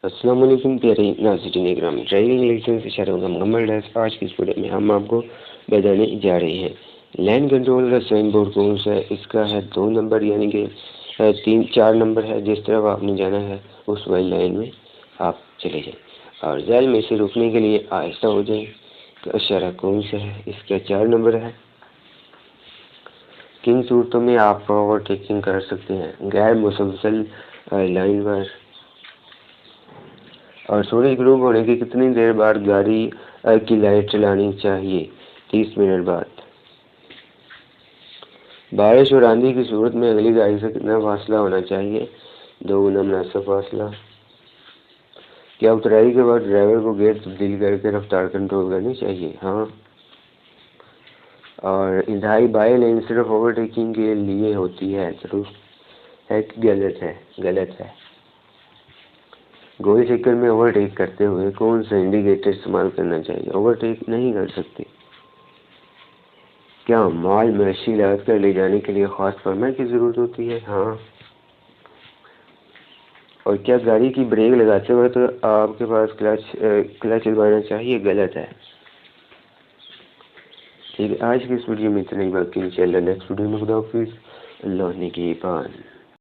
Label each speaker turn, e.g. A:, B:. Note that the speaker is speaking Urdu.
A: السلام علیکم پیارے ناظرین اکرام، ڈرائیونگ لائسنس اشارہ کا مکمل ڈیسک آج کی اس ویڈیو میں ہم آپ کو بتانے جا رہے ہیں۔ لین کنٹرول کا سائن بورڈ کون سا ہے؟ اس کا ہے 2 نمبر، یعنی کہ 4 نمبر ہے۔ جس طرف آپ نے جانا ہے اس والی لائن میں آپ چلے جائیں، اور ذیل میں سے رکنے کے لیے آہستہ ہو جائیں۔ تو اشارہ کون سا ہے؟ اس کا 4 نمبر ہے۔ کن صورتوں میں آپ اوور ٹیکنگ کر سکتے ہیں؟ غیر مسلسل لائن پر، اور سورج غروب ہونے کی کتنی دیر بعد گاڑی کی لائٹ چلانی چاہیے؟ 30 منٹ بعد۔ بارش اور آندھی کی صورت میں اگلی گاڑی سے کتنا فاصلہ ہونا چاہیے؟ 2 گنا مناسب فاصلہ۔ کیا اترائی کے بعد ڈرائیور کو گیئر تبدیل کر کے رفتار کنٹرول کرنی چاہیے؟ ہاں۔ اور انتہائی بائیں لین صرف اوور ٹیکنگ کے لیے ہوتی ہے، درست ہے کہ غلط ہے؟ غلط ہے۔ گول چکر میں اوور ٹیک کرتے ہوئے کون سا انڈیکیٹر استعمال کرنا چاہیے؟ اوور ٹیک نہیں کر سکتے۔ کیا مال مویشی لاد کر لے جانے کے لیے خاص پرمٹ کی ضرورت ہوتی ہے؟ ہاں۔ اور کیا گاڑی کی بریک لگاتے وقت آپ کے پاس کلچ دبانا چاہیے؟ غلط ہے۔ ٹھیک ہے، آج کی اس ویڈیو میں اتنا ہی، باقی انشاءاللہ نیکسٹ ویڈیو میں۔ خدا حافظ، اللہ نے کی بات۔